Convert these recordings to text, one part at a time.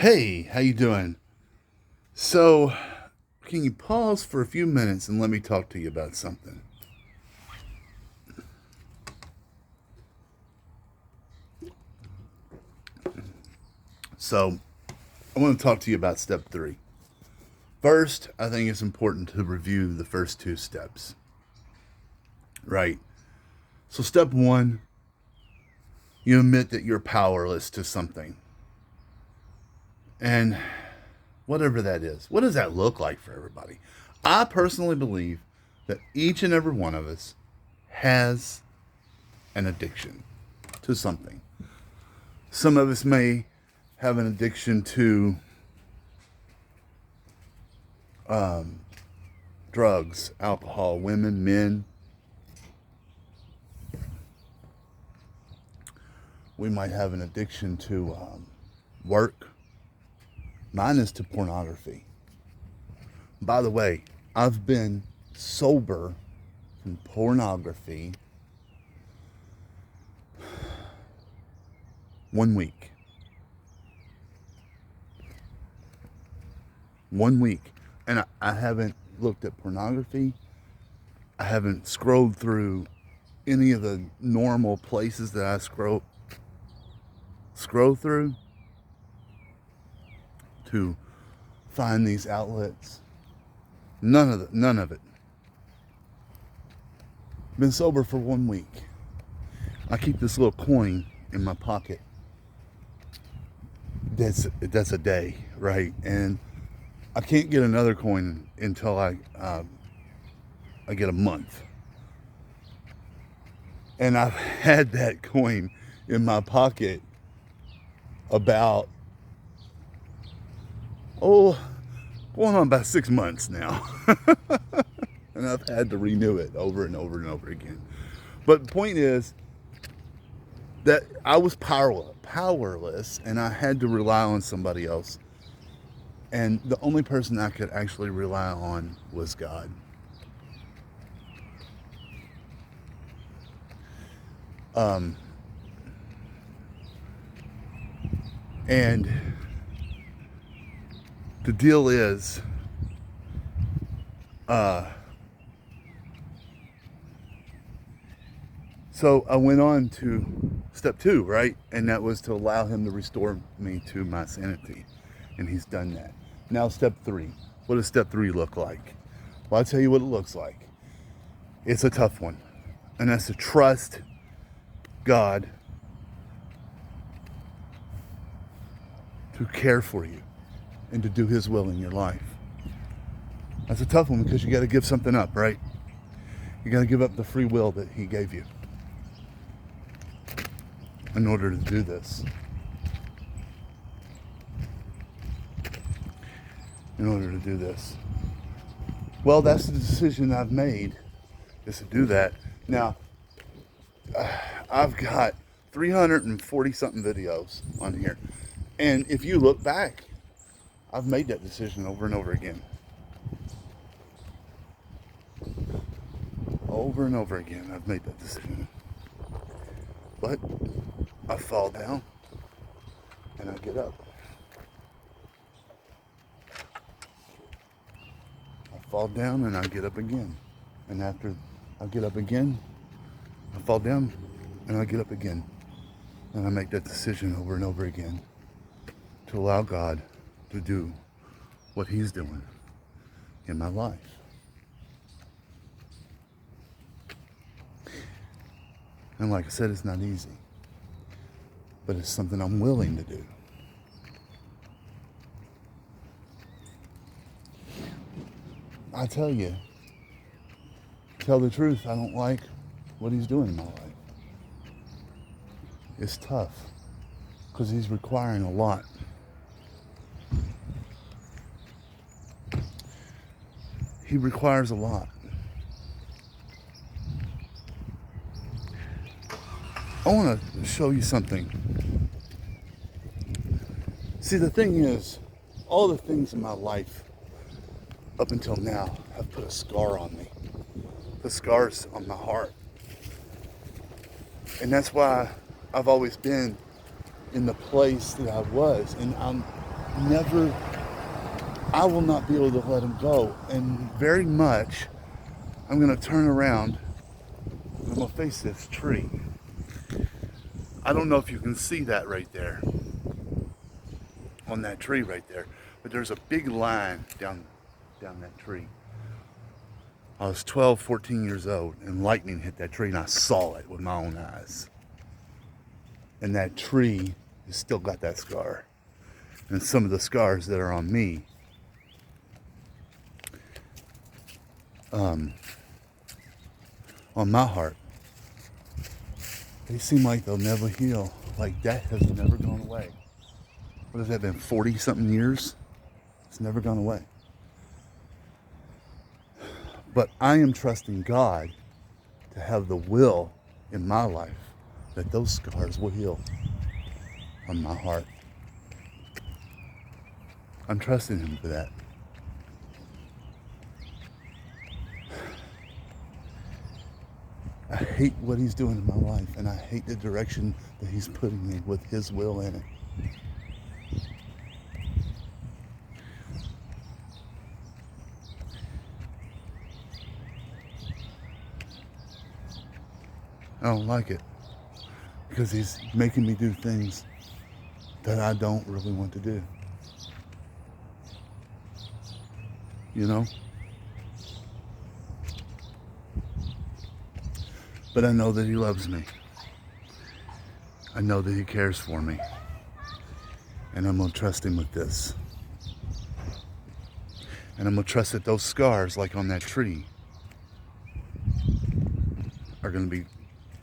Hey, how you doing? So, can you pause for a few minutes and let me talk to you about something? So, I want to talk to you about step 3. First, I think it's important to review the first 2 steps. Right? So, step 1, you admit that you're powerless to something. And whatever that is, what does that look like for everybody? I personally believe that each and every one of us has an addiction to something. Some of us may have an addiction to drugs, alcohol, women, men. We might have an addiction to work. Mine is to pornography. By the way, I've been sober from pornography 1 week. 1 week. And I haven't looked at pornography. I haven't scrolled through any of the normal places that I scroll through to find these outlets. None of it. Been sober for 1 week. I keep this little coin in my pocket. That's a day, right? And I can't get another coin until I get a month. And I've had that coin in my pocket about going on about 6 months now. And I've had to renew it over and over and over again. But the point is that I was powerless, and I had to rely on somebody else. And the only person I could actually rely on was God. And the deal is, so I went on to step 2, right? And that was to allow him to restore me to my sanity. And he's done that. Now step 3. What does step 3 look like? Well, I'll tell you what it looks like. It's a tough one. And that's to trust God to care for you and to do his will in your life. That's a tough one because you got to give something up, right? You got to give up the free will that he gave you in order to do this. Well, that's the decision I've made, is to do that. Now, I've got 340 something videos on here. And if you look back, I've made that decision over and over again. Over and over again, I've made that decision. But I fall down and I get up. I fall down and I get up again. And after I get up again, I fall down and I get up again. And I make that decision over and over again to allow God to do what he's doing in my life. And like I said, it's not easy, but it's something I'm willing to do. I tell the truth, I don't like what he's doing in my life. It's tough because he's requiring a lot. He requires a lot. I want to show you something. See, the thing is, all the things in my life up until now have put a scar on me. The scars on my heart. And that's why I've always been in the place that I was. And never, I will not be able to let him go. And very much, I'm going to turn around and I'm going to face this tree. I don't know if you can see that right there, on that tree right there, but there's a big line down that tree. I was 12, 14 years old, and lightning hit that tree, and I saw it with my own eyes. And that tree has still got that scar. And some of the scars that are on me, on my heart, they seem like they'll never heal. Like that has never gone away. What has that been, 40 something years? It's never gone away. But I am trusting God to have the will in my life that those scars will heal on my heart. I'm trusting Him for that. I hate what He's doing in my life, and I hate the direction that He's putting me with His will in it. I don't like it because He's making me do things that I don't really want to do. You know? But I know that He loves me. I know that He cares for me. And I'm going to trust Him with this. And I'm going to trust that those scars, like on that tree, are going to be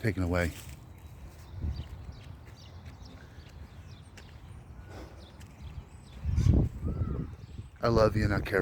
taken away. I love you and I care